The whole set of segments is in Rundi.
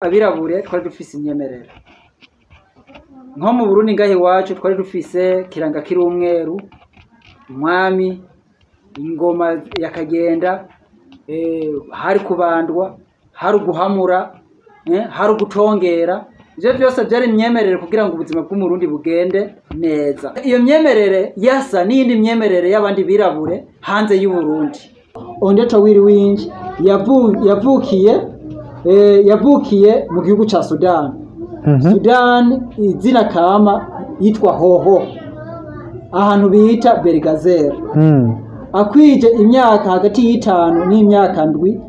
abirabure twari dufise imyemerere nko mu Burundi ngahe wacu twari dufise kiranga kiri umweru umwami ingoma yakagenda hari kubandwa hari guhamura hari gutongera ivyo byose byari imyemerere kugira ngo ubuzima bw'umurundi bugende neza iyo myemerere yasa n'indi myemerere y'abandi birabure hanze y'u Burundi Ondeto Wiriwingi yavukiye mu gihugu ca Sudan. Sudan izina kama yitwa Hoho ahantu bita Bergazer. Akwije imyaka hagati y'itanu n'imyaka ndwi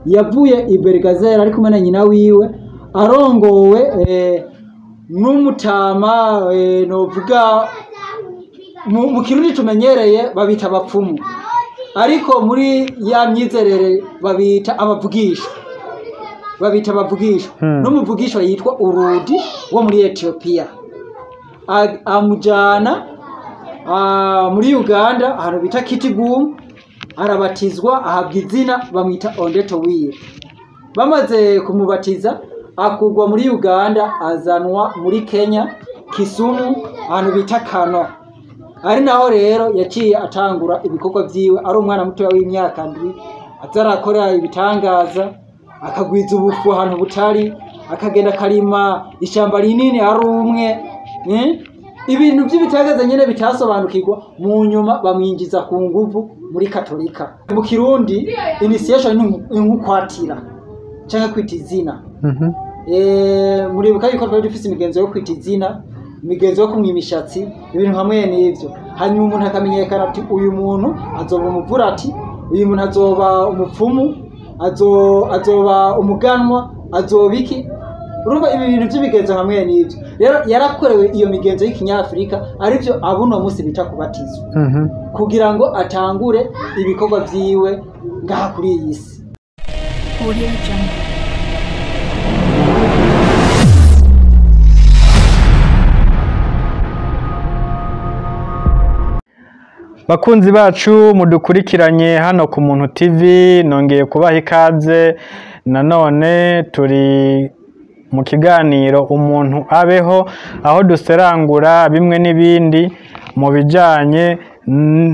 yavuye i Bergazer ari kumwe na nyina wiwe arongowe n'umutama novuga mu Kirundi tumenyereye babita abapfumu ariko muri ya myizerere babita abavugisha n'umuvugisho yitwa Urudi wo muri Ethiopia amujana muri Uganda ahantu bita Kitgum arabatizwa ahabwa izina bamwita Ondeto Wiri. Bamaze kumubatiza akugwa muri Uganda azanwa muri Kenya Kisumu ahantu bita Kano ari naho rero yaciye atangura ibikorwa vyiwe ari umwana muto w'imyaka ndwi azarakora ibitangaza akagwiza ubufu ahantu butari akagenda karima ishamba rinini ari umwe ibintu by'ibitagaza nyene bitasobanukirwa mu nyuma bamwinjiza ku nguvu muri Katolika. Mu Kirundi initiation n'inkwatira cyangwa kwita izina muribuka yuko twari dufise imigenzo yo kwita izina imigenzo yo kumwimishatsi ibintu hamwe n'ivyo hanyuma umuntu akamenyekana ati uyu muntu azoba umuvurati uyu muntu azoba umupfumu azoba umuganwa azoba iki urumva ibi bintu by'imigenzo hamwe n'ivyo rero yarakorewe iyo migenzo y'ikinyafrika arivyo abuno munsi bita kubatizwa kugira ngo atangure ibikorwa vyiwe ngaha kuri iyi si. Bakunzi bacu mudukurikiranye hano ku Muntu TV nongeye kubaha ikaze nanone turi mu kiganiro umuntu abeho aho duserangura bimwe n'ibindi mu bijanye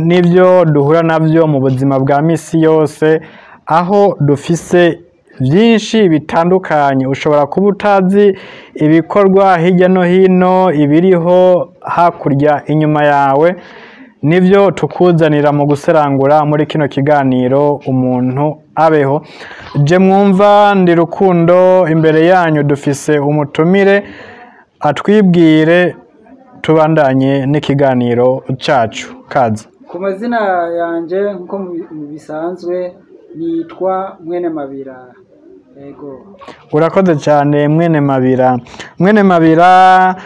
n'ibyo duhura navyo mu buzima bwa misi yose aho dufise byinshi bitandukanye ushobora kuba utazi ibikorwa hirya no hino ibiriho hakurya inyuma yawe nivyo tukuzanira mu guserangura muri kino kiganiro umuntu abeho. Je mwumva ndi Rukundo imbere yanyu dufise umutumire atwibwire tubandanye n'ikiganiro cacu kaza. Ku mazina yanje nko bisanzwe nitwa Mwene Mabira. Ego. Urakoze cyane Mwene Mabira. Mwene Mabira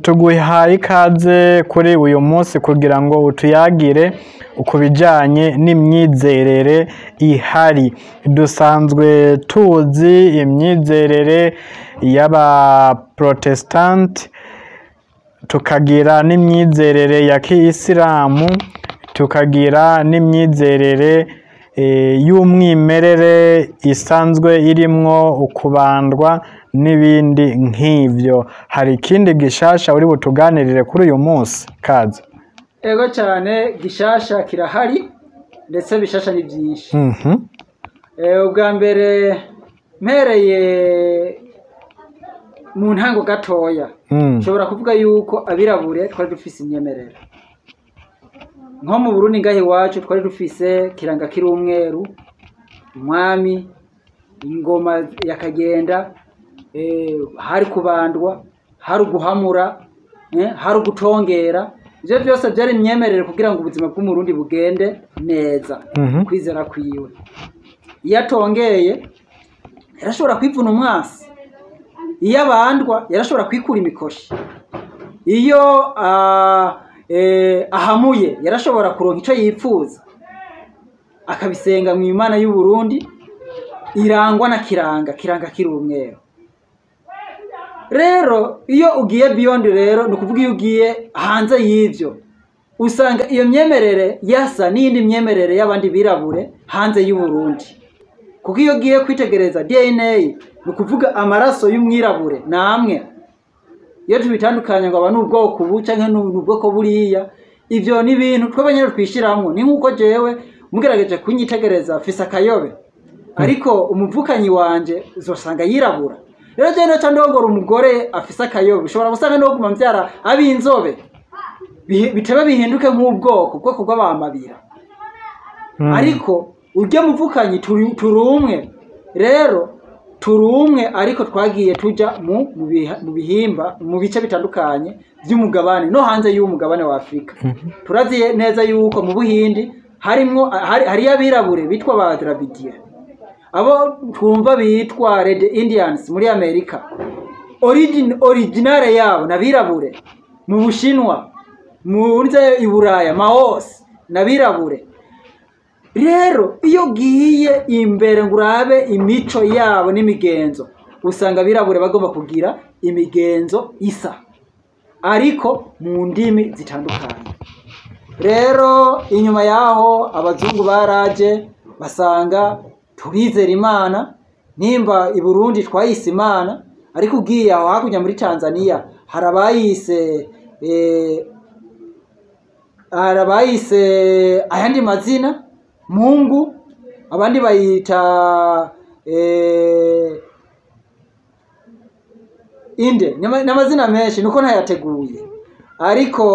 tuguhaye ikaze kuri uyu munsi kugira ngo utuyagire ukubijanye n'imyizerere ihari. Dusanzwe tuzi imyizerere y'aba Protestant tukagira n'imyizerere ya Kiislamu tukagira n'imyizerere y'umwimerere isanzwe irimwo ukubandwa n'ibindi nk'ivyo. Hari ikindi gishasha uri butuganirire kuri uyu munsi kaza? Ego cyane gishasha kirahari ndetse bishasha ni byinshi. Ubwa mbere mpereye mu ntango gatoya nshobora kuvuga yuko abirabure twari dufise imyemerere nko mu Burundi ngahe wacu twari dufise kiranga kiri umweru umwami ingoma yakagenda hari kubandwa hari guhamura hari gutongera ivyo byose byari imyemerere kugira ngo ubuzima bw'umurundi bugende neza kwizera kwiwe. Iyo atongeye yarashobora kwivuna umwasi iyo abandwa yarashobora kwikura imikoshi iyo ahamuye yarashobora kuronka ico yipfuza akabisenga mu Imana y'u Burundi irangwa na kiranga kiri umweru. Rero iyo ugiye beyond rero no kuvuga iyo ugiye hanze y'ivyo usanga iyo myemerere yasa n'indi myemerere y'abandi birabure hanze y'u Burundi kuko iyo ugiye kwitegereza DNA ni ukuvuga amaraso y'umwirabure namwe iyo tubitandukanya ngo aba n'ubwoko ubu canke n'ubwoko buriya ivyo ni ibintu twebwe nyene twishiramwo ni nk'uko jewe mugerageje kunyitegereza fise akayobe ariko umuvukanyi wanje uzosanga yirabura rero jewe noca ndongora umugore afise akayobe ushobora gusanga no guma mvyara ab'inzobe bitebe bihinduke nk'ubwoko bw'abamabira ariko urya muvukanyi turumwe rero turumwe ariko twagiye tuja mu bihimba mu bice bitandukanye by'umugabane no hanze y'umugabane wa Afrika turaziye neza yuko mu Buhindi harimwo hari abirabure bitwa ba Dravidian abo twumva bitwa Red Indians muri Amerika originale yabo nabirabure mu Bushinwa muri Iburaya Maos nabirabure rero iyo giye imbere ngurabe imico yabo n'imigenzo usanga birabure bagomba kugira imigenzo isa ariko mu ndimi zitandukanye rero inyuma yaho abazungu baraje basanga turizera Imana nimba i Burundi twayise Imana ariko ugiye aho hakunya muri Tanzania harabayise ayandi mazina Mungu abandi bayita inde n'amazina menshi nuko ntayateguye ariko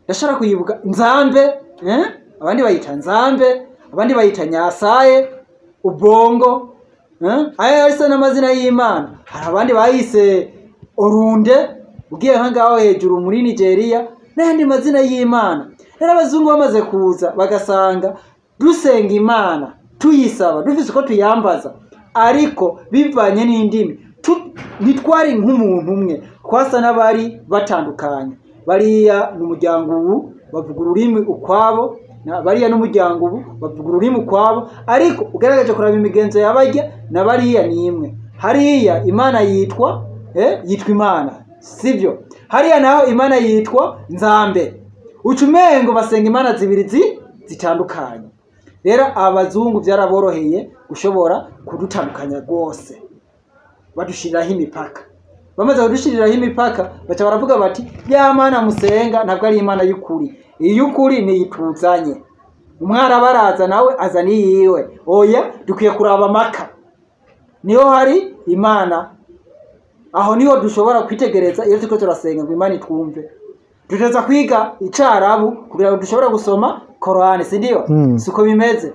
ndashaka kuyibuka Nzambe abandi bayita Nzambe abandi bayita Nyasaye Ubongo aya yose n'amazina y'Imana hari abandi bayise Orunde ugiye hangaho hejuru muri Nigeria n'andi mazina y'Imana rero abazungu bamaze kuza bagasanga dusenga Imana tuyisaba dufise uko tuyambaza ariko bivanye n'indimi nitwari nk'umuntu umwe kwasa n'abari batandukanye bariya n'umuryango ubu bavuga ururimi ukwabo bariya n'umuryango ubu bavuga ururimi ukwabo ariko ugaragaje kuraba imigenzo y'abarya na bariya ni imwe hariya Imana yitwa Imana sivyo hariya naho Imana yitwa Nzambe ucumengo basenga Imana zibiri zitandukanye rero abazungu byaraboroheye gushobora kudutandukanya rwose badushiriraho imipaka bamaze kudushiriraho imipaka baca baravuga bati ya Mana musenga ntabwo ari Imana y'ukuri iy'ukuri niyituzanye umwara baraza nawe azani yiwe oya dukwiye kuraba maka niho hari Imana aho niho dushobora kwitegereza iyo turiko turasenga ngo Imana itwumve tuteza kwiga icarabu kugira ngo dushobora gusoma Korani sindiyo suko bimeze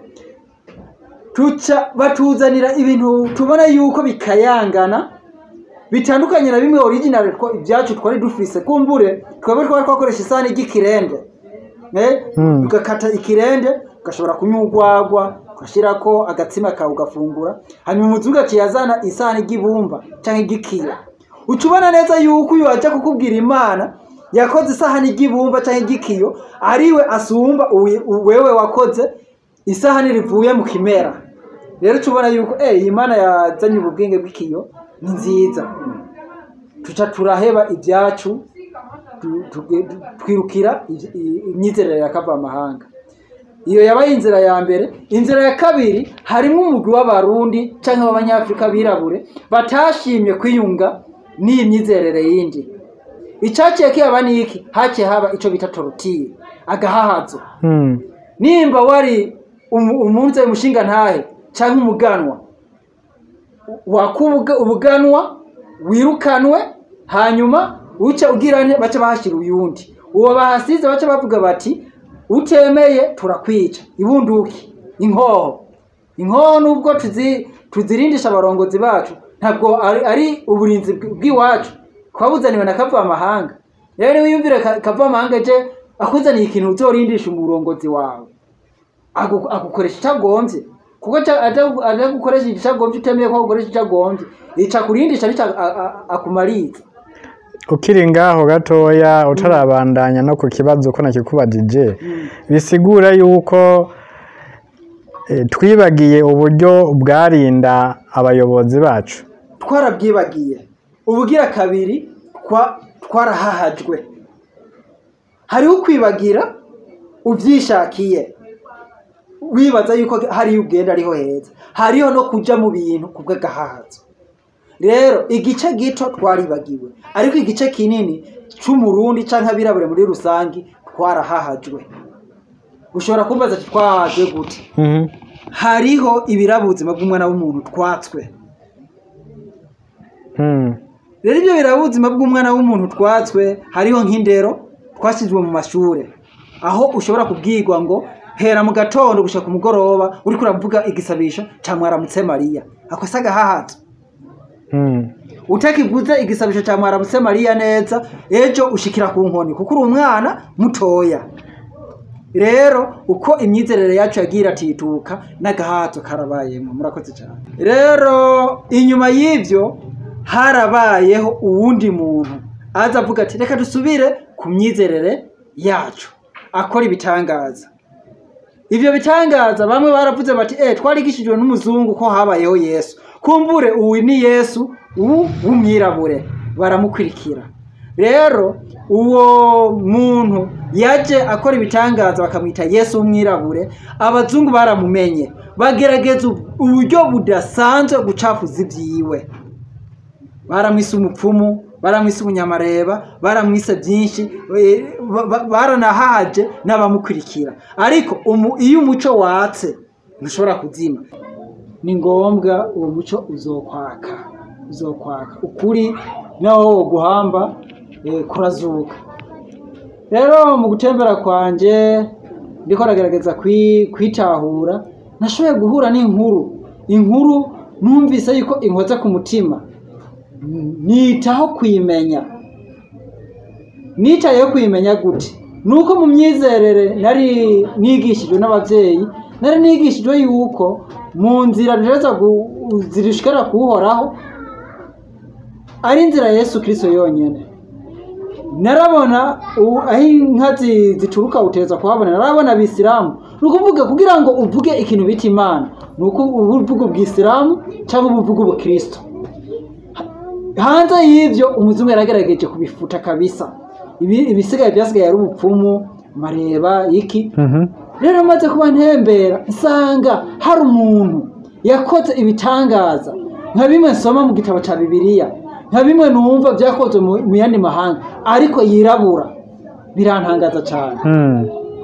tuca batuzanira ibintu tubona yuko bikayangana bitandukanye na bimwe original ibyacu twari dufise kumbure twebwe twari twakoresha isahani y'ikirende tugakata ikirende ugashobora kunyugwagwa ugashirako agatsima kawe ugafungura hanyuma umuzungu akiyazana isahani y'ibumba canke igikiyo ucubona neza yuko uyu aja kukubwira Imana yakoze isahani y'ibumba canke igikiyo ariwe asumba wewe wakoze isahani rivuye mu kimera rero tubona yuko Imana yazanye ubwenge bw'ikiyo ni nziza tuca turaheba ibyacu twirukira imyizerere ya kavamahanga iyo yabaye inzira ya mbere inzira ya kabiri harimo umugwi w'abarundi canke w'abanyafrika birabure batashimye kwiyunga n'iyi myizerere yindi icaciye kiyaba niki haciye haba ico bita torotire agahahazo nimba wari umunsi umushinga ntahe canke umuganwa wakubuga ubuganwa wirukanwe hanyuma uca ugirane baca bahashira uyundi uwo bahasize baca bavuga bati utemeye turakwica ibunduki inkoho nubwo tuzirindisha abarongozi bacu ntabwo ari uburinzi bw'iwacu twabuzaniwe na kavamahanga rero wiyumvire kavamahanga je akuzaniye ikintu uzorindisha umurongozi wawe agukoresha icagomvye kuko aja gukoresha icagomvye utemeye ko gukoresha icagomvye ica kurindisha akumariza ukiri ngaho gatoya utarabandanya no ku kibazo ko nakikubajije bisigura yuko twibagiye uburyo bwarinda abayobozi bacu twarabwibagiye ubugira kabiri twarahahajwe hariho ukwibagira uvyishakiye wibaza yuko hariyo ugenda ariho heza hariho no kuja mu bintu kubw'agahazo rero igice gito twaribagiwe ariko igice kinini c'umurundi canke abirabure muri rusangi twarahahajwe. Ushobora kumbaza ati twahajwe gute? Hariho ibirabuzima bw'umwana w'umuntu twatswe. Rero ibyo birabuzima bw'umwana w'umuntu twatswe hariho nk'indero twashyizwe mu mashure aho ushobora kubwirwa ngo hera mu gatondo gushaka ku mugoroba uriko uravuga igisabisho ca Mwaramutse Mariya. Ako saga hahato. Utakivuze igisabisho ca Mwaramutse Mariya neza ejo ushikira ku nkoni kuko uri umwana mutoya. Rero uko imyizerere yacu yagira atituka n'agahato karabayemo. Murakoze cyane. Rero inyuma y'ivyo harabayeho uwundi muntu aza avuga ati reka dusubire ku myizerere yacu akora ibitangaza. Ivyo bitangaza bamwe baravuze bati twarigishijwe n'umuzungu ko habayeho Yesu, kumbure uwu ni Yesu w'umwirabure, baramukurikira. Rero uwo muntu yaje akora ibitangaza bakamwita Yesu w'umwirabure, abazungu baramumenye bagerageza uburyo budasanzwe gucafuza ivyiwe. Baramwise umupfumu, baramwise umunyamareba, baramwise byinshi, baranahaje n'abamukurikira. Ariko iyo umuco watse ntushobora kuzima. Ni ngombwa uwo muco uzokwaka ukuri naho guhamba kurazuka. Rero mu gutembera kwanje ndiko ragerageza kwitahura, nashoboye guhura n'inkuru numvise yuko inkoza ku mutima. Nitaho kwimenya. Nitayeho kwimenya gute? Nuko mu myizerere nari nigishijwe n'abavyeyi, nari nigishijwe yuko mu nzira ngereza zirishikara kuhoraho ari inzira Yesu Kristo yonyene. Narabona aho inka zituruka uteza kuhabona, narabona abisilamu. Nukuvuga kugira ngo uvuge ikintu bita Imana, nuko uvuga ubwisilamu cyangwa uvuga ubukristo. Hanze y'ivyo umuzungu yaragerageje kubifuta kabisa. Ibisigaye byasigaye ari ubupfumu, mareba iki. Rero maze kuba ntembera nsanga hari umuntu yakoze ibitangaza nka bimwe nsoma mu gitabo ca Bibiliya, nka bimwe numva byakoze mu yandi mahanga, ariko yirabura. Birantangaza cyane.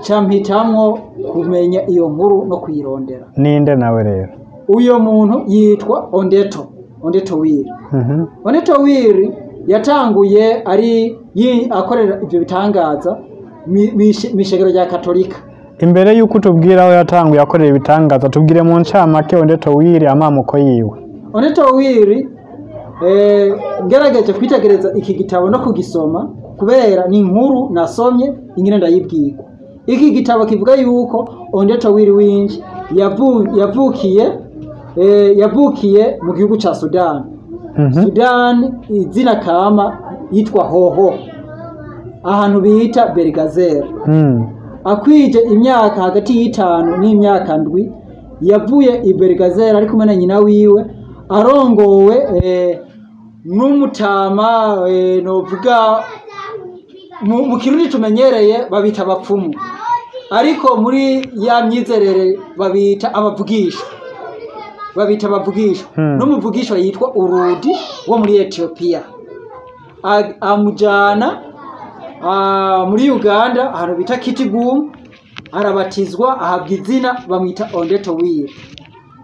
Campitamwo kumenya iyo nkuru no kuyirondera. Ninde nawe rero? Uyo muntu yitwa Ondeto Wili. Ondeto Wili yatanguye akorera ibyo bitangaza mishegero rya Katolika. Imbere yuko tubwira aho yatanguye akorera ibitangaza, tubwire mu ncamake Ondeto Wili amamuko yiwe. Ondeto Wili ngerageje kwitegereza iki gitabo no kugisoma kubera ni inkuru nasomye ingene ndayibwirwa. Iki gitabo kivuga yuko Ondeto Wili winji yavukiye mu gihugu ca Sudan. Sudan izina kama yitwa Hoho, ahantu bita Belgazer. Akwije imyaka hagati y'itanu n'imyaka ndwi yavuye i Belgazer ari kumwe na nyina wiwe, arongowe n'umutama novuga mu Kirundi tumenyereye babita abapfumu, ariko muri ya myizerere babita abavugisha. N'umuvugisha yitwa Urudi wo muri Ethiopia. Amujana muri Uganda ahantu bita Kitgum, arabatizwa ahabwa izina bamwita Ondeto Wili.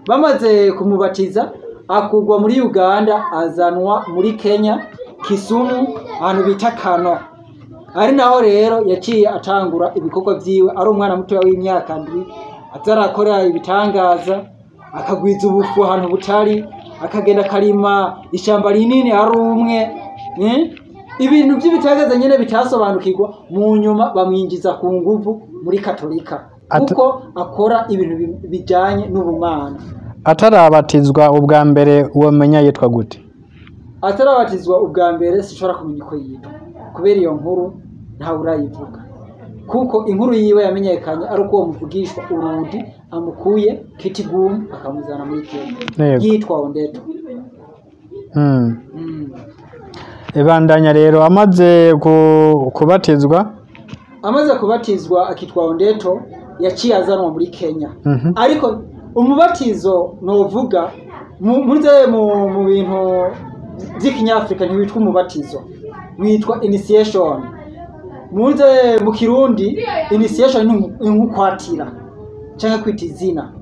Bamaze kumubatiza akugwa muri Uganda azanwa muri Kenya Kisumu ahantu bita Kano. Ari naho rero yaciye atangura ibikorwa vyiwe, ari umwana muto w'imyaka ndwi azarakora ibitangaza, akagwiza ubufu ahantu butari, akagenda karima ishamba rinini ari umwe. Ibintu by'ibitagaza nyene bitasobanukirwa, mu nyuma bamwinjiza ku nguvu muri Katolika kuko akora ibintu bijanye n'ubumana. Atarabatizwa ubwa mbere uwo menya yitwa gute? Atarabatizwa ubwa mbere sishobora kumenya uko yitwa kubera iyo nkuru nta urayivuga, kuko inkuru yiwe yamenyekanye ari uko muvugishwa Urudi amukuye Kitgum akamuzana muri Kenya yitwa Ondeto. Ibandanya rero amaze kubatizwa akitwa Ondeto, yaciye azanwa muri Kenya. Ariko umubatizo novuga mu bintu by'ikinyafrika ntiwitwa umubatizo, witwa initiation. Muze mu Kirundi initiation ni nkukwatira cyangwa kwita izina.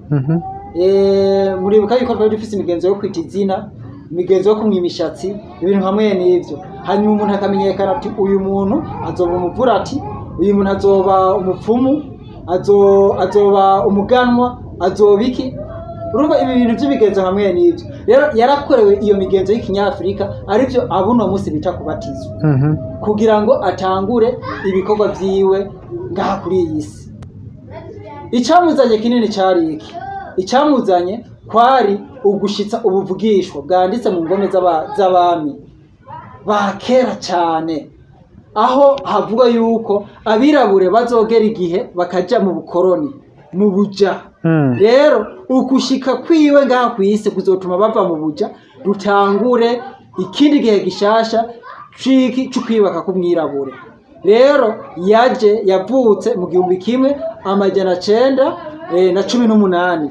Muribuka yuko twari dufise imigenzo yo kwita izina, imigenzo yo kumwa imishatsi, ibintu hamwe n'ivyo. Hanyuma umuntu akamenyekana ati uyu muntu azoba umuvurati, uyu muntu azoba umupfumu, azoba umuganwa, azoba iki. Urumva ibi bintu by'imigenzo hamwe n'ivyo. Rero yarakorewe iyo migenzo y'ikinyafrika arivyo abuno munsi bita kubatizwa, kugira ngo atangure ibikorwa vyiwe ngaha kuri iyi si. Icamuzanye kinini cari iki? Icamuzanye kwari ugushitsa ubuvugishwa bwanditse mu ngome z'abami ba kera cyane, aho havuga yuko abirabure bazogera igihe bakaja mu bukoroni, mu buja. Rero ukushika kwiwe ngaha kw'isi kuzotuma bava mu buja, rutangure ikindi gihe gishasha cyo kwibaka kumwirabure. Rero yavutse mu 1918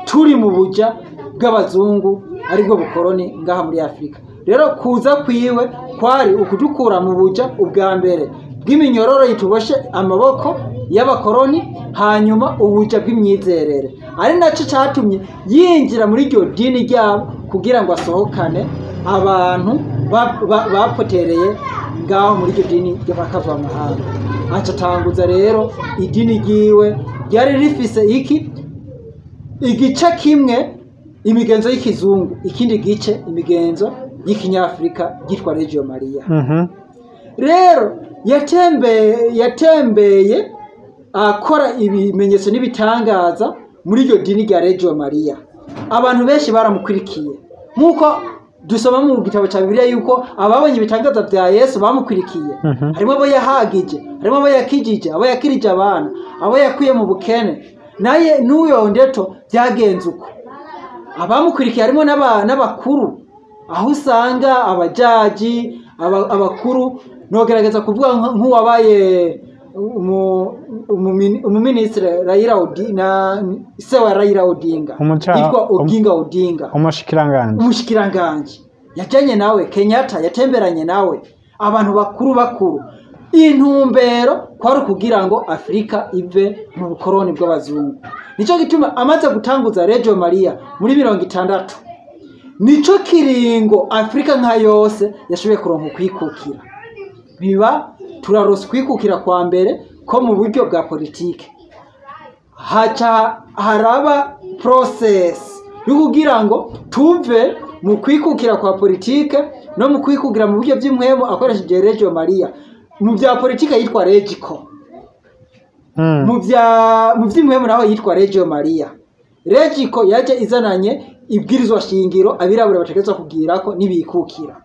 turi mu buja bw'abazungu aribwo bukoroni ngaha muri Afrika. Rero kuza kwiwe kwari ukudukura mu buja ubwa mbere bw'iminyororo yituboshe amaboko y'abakoroni, hanyuma ubuja bw'imyizerere, ari naco catumye yinjira muri iryo dini ryabo kugira ngo asohokane abantu bapotereye ngaho muri iryo dini ry'abakava amahanga. Acatanguza rero idini ryiwe ryari rifise iki? Igice kimwe imigenzo y'ikizungu, ikindi gice imigenzo y'ikinyafrika yitwa Regio Maria. Rero yatembeye akora ibimenyetso n'ibitangaza muri iryo dini rya Regio Maria. Abantu benshi baramukurikiye, nkuko dusoma mu gitabo cya Bibiliya yuko ababonye ibitangaza bya Yesu bamukurikiye. Harimo abo yahagije, harimo abo yakijije, abo yakirije abana, abo yakuye mu bukene. Naye n'uyo ndeto byagenze uko. Abamukurikiye harimo n'abakuru, aho usanga abajaji, abakuru, nogerageza kuvuga nk'uwabaye umuministre Raila Odinga, se wa Raila Odinga, yitwa Oginga Odinga, umushikiranganje. Yajanye nawe Kenyatta, yatemberanye nawe, abantu bakuru. Intumbero kwari kugira ngo Afrika ive mu bukoroni bw'abazungu. Nico gituma amaze gutanguza Regio Maria muri 60, nico kiringo Afrika nka yose yashoboye kuronka kwikukira. Biba turarose kwikukira kwa mbere ko mu buryo bwa politike. Haca haraba process yo kugira ngo tuve mu kwikukira kwa politike no mu kwikukira mu buryo by'imwemo akoresheje Regio Maria. Mu bya politika yitwa Regiko, mu by'imwemo naho yitwa Regio Maria. Regiko yaje izananye ibwirizwa shingiro abirabura bategetswe kugirako nibikukira.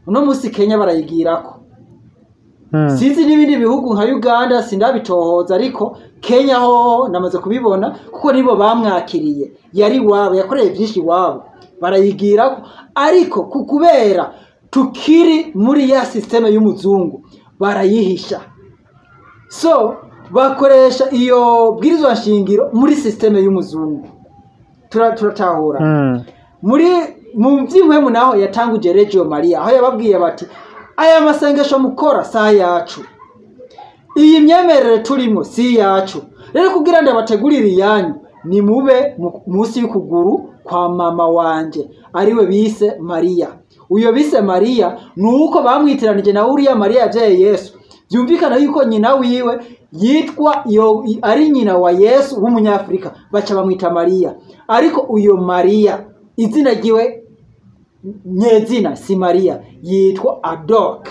Uno musi Kenya barayigirako. Sinzi n'ibindi bihugu nka Uganda sindabitohoza, ariko Kenya ho namaze kubibona kuko nibo bamwakiriye, yari wabo, yakoreye byinshi wabo, barayigirako. Ariko kukubera tukiri muri ya systeme y'umuzungu barayihisha, so bakoresha iyo bwirizwa shingiro muri systeme y'umuzungu. Turatahura muri mu by'imwemu naho yatanguje Regio Maria, aho yababwiye bati aya masengesho mukora saa yacu, iyi myemerere turimo si yacu. Rero kugira ndabategurire yanyu ni mube munsi y'ukuguru kwa mama wanje ariwe bise Maria. Uyo bise Maria nuko bamwitiranije na uriya Maria yabyaye Yesu. Byumvikana yuko nyina wiwe yitwa ari nyina wa Yesu w'umunyafrika, baca bamwita Maria. Ariko uyo Maria izina giwe nyezina si Maria, yitwa Adok.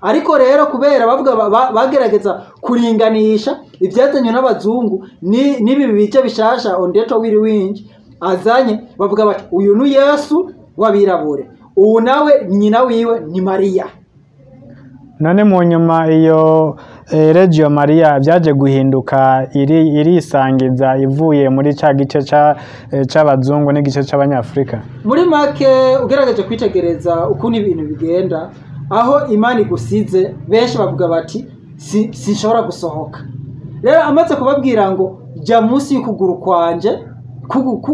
Ariko rero kubera bavuga bagerageza kuringanisha ibyazanywe n'abazungu nibi bice bishasha ondeto wiri winji azanye, bavuga bati uyu ni Yesu wabirabure, ubu nawe nyina wiwe ni Maria. None mu nyuma iyo Regio Maria byaje guhinduka irisangiza ivuye muri ca gice c'abazungu n'igice c'abanyafrika. Muri make ugerageje kwitegereza ukuntu ibintu bigenda, aho Imana igusize benshi bavuga bati sinshobora gusohoka. Rero amaze kubabwira ngo jya munsi y'ukuguru kwanje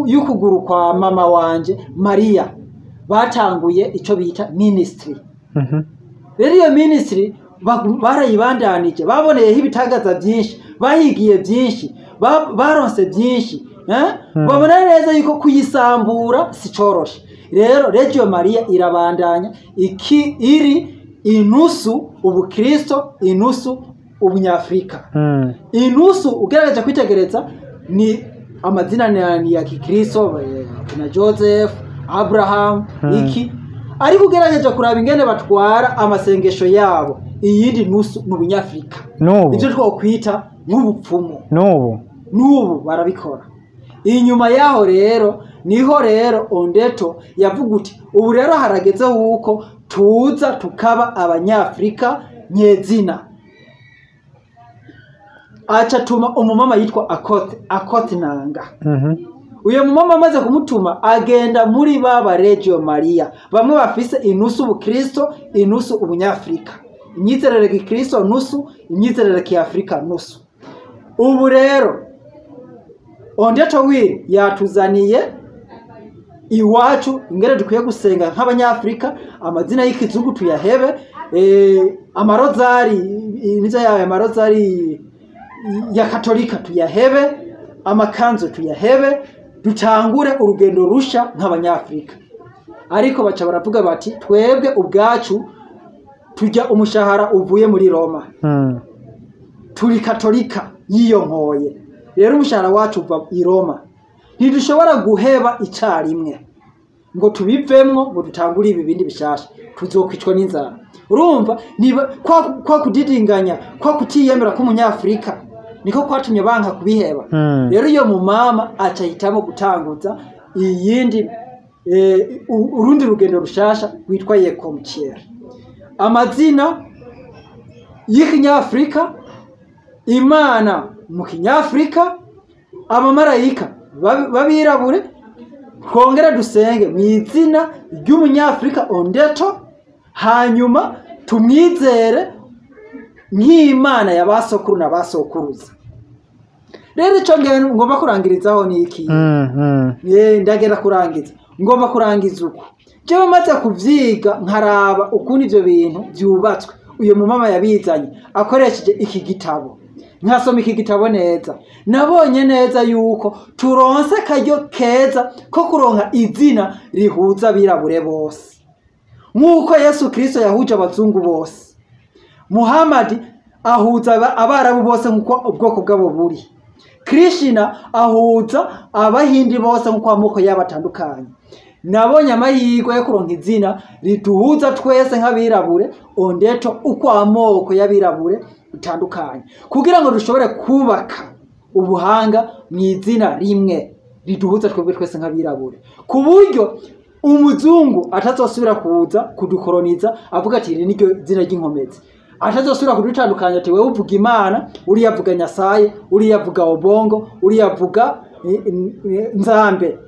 y'ukuguru kwa mama wanje Maria batanguye ico bita ministry. Rero iyo ministry barayibandanije, baboneyeho ibitagaza byinshi, bahigiye byinshi, baronse byinshi, babona neza yuko kuyisambura si coroshe. Rero Regio Maria irabandanya iri inusu ubukristo, inusu ubunyafrika. Inusu ugerageje kwitegereza ni amazina ya kikristo na Joseph, Abraham, iki ariko ugerageje kuraba ingene batwara amasengesho yabo, iyindi nusu n'ubunyafrika. Ivyo twokwita nk'ubupfumu. N'ubu barabikora. Inyuma yaho rero niho rero Ondeto yavuga uti ubu rero harageze huko tuza tukaba abanyafrika nyezina. Aca tuma umumama yitwa Akote Nanga. Uyo mumama amaze kumutuma agenda muri baba Regio Maria, bamwe bafise inusu ubukristo, inusu ubunyafrika, imyizerere gikristo nusu, imyizerere kiafrika nusu. Ubu rero Ondeto Wili yatuzaniye iwacu ingere dukwiye gusenga nk'abanyafrika, amazina y'ikizungu tuyahebe, amarozari nizo yawe amarozari ya katolika tuyahebe, amakanzo tuyahebe, dutangure urugendo rusha nk'abanyafrika. Ariko baca baravuga bati twebwe ubwacu tujya umushahara uvuye muri Roma, turi katolika yiyo nkoye, rero umushahara wacu uva i Roma, ntidushobora guheba icarimwe ngo tubivemwo ngo dutangure ibi bindi bishasha, tuzokwicwa n'inzara. Urumva niba kwa kudidinganya, kwa kutiyemera k'umunyafrika niko kwatumye banka kubiheba. Rero iyo mumama aca hitamo gutanguza iyindi urundi rugendo rushasha witwa Yekomtiere. Amazina y'ikinyafrika, Imana mu kinyafrika, abamarayika babirabure, twongera dusenge mu izina ry'umunyafrika Ondeto, hanyuma tumwizere nk'Imana ya basokuru na basokuruza. Rero ico ngomba kurangirizaho ni iki? Ndagera kurangiza. Ngomba kurangiza uko jewe maze kuvyiga nkaraba ukuntu ivyo bintu byubatswe. Uyo mumama yabizanye akoresheje iki gitabo, nkasoma iki gitabo neza, nabonye neza yuko turonse karyo keza ko kuronka izina rihuza abirabure bose, nk'uko Yesu Kristo yahuje abazungu bose, Muhammad ahuza abarabu bose nk'uko ubwoko bwabo buri, Krishna ahuza abahindi bose nk'uko amoko y'abatandukanye. Nabonye amahirwe yo kuronka izina rituhuza twese nk'abirabure Ondeto uko amoko y'abirabure bitandukanye, kugira ngo dushobore kubaka ubuhanga mu izina rimwe riduhuza twebwe twese nk'abirabure, ku buryo umuzungu atazosubira kuza kudukoloniza avuga ati iri niryo zina ry'inkomezi, atazosubira kudutandukanya ati wewe uvuga Imana, uri yavuga Nyasaye, uri yavuga Obongo, uri yavuga Nzambe,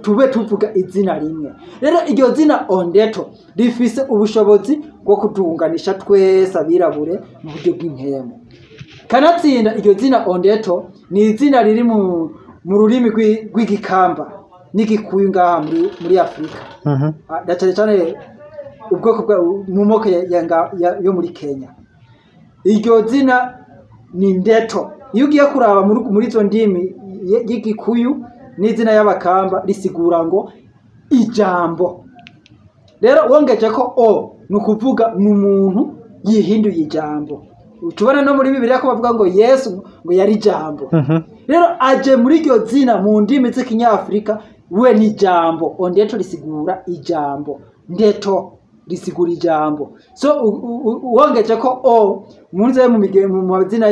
tube tuvuga izina rimwe. Rero iryo zina Ondeto rifise ubushobozi bwo kutunganisha twese abirabure mu buryo bw'inkemo. Kanatsinda iryo zina Ondeto ni izina riri mu rurimi rw'igikamba n'igikuyu ngaha muri Afrika. Cyane cyane ubwoko mu moko yo muri Kenya. Iryo zina ni Ndeto. Iyo ugiye kuraba muri izo ndimi y'igikuyu n'izina y'abakamba risigura ngo ijambo. Rero wongeje ko o nukuvuga n'umuntu yihinduye ijambo. Utubona no muri Bibiliya ko bavuga ngo Yesu ngo yari ijambo. Rero aje muri iryo zina mu ndimi z'ikinyafrika we ni ijambo. Ondeto risigura ijambo, Ndeto risigura ijambo. So wongeje ko o munze mu mazina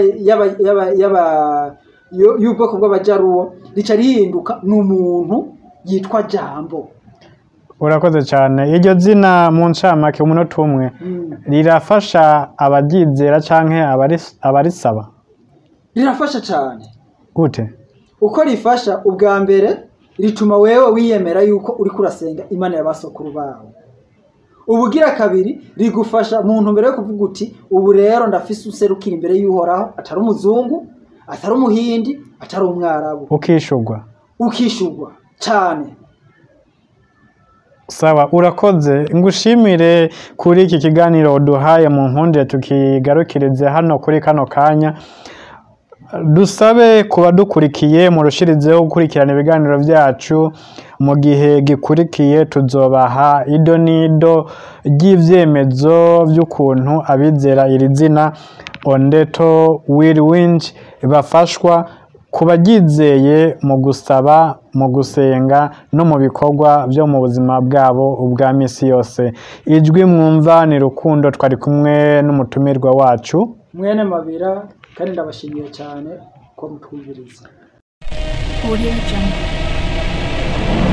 y'ubwoko bw'abajaruwo rica rihinduka n'umuntu yitwa Jambo. Urakoze cyane. Iryo zina mu ncamake umunota umwe rirafasha abaryizera canke abarisaba? Rirafasha cyane. Gute? Uko rifasha, ubwa mbere rituma wewe wiyemera yuko uri kurasenga Imana y'abasokuru bawe. Ubugira kabiri rigufasha mu ntumbero yo kuvuga uti ubu rero ndafise userukira imbere y'Uhoraho, atari umuzungu, atari umuhindi, atari umwarabu. ukishurwa cyane. Sawa, urakoze, ngushimire kuri iki kiganiro duhaye mu nkundire tukigarukirize hano kuri kano kanya. Dusabe kuba dukurikiye murushirizeho gukurikirana ibiganiro byacu. Mu gihe gikurikiye tuzobaha ido nido ry'ivyemezo by'ukuntu abizera iri zina Ondeto Whirlwind bafashwa kubagizeye mu gusaba, mu gusenga no mu bikorwa byo mu buzima bwabo ubwa misi yose. Ijwi mwumva ni Rukundo, twari kumwe n'umutumirwa wacu Mwene Mabira, kandi ndabashimiye cyane ko mutwumviriza. Audio Jungle.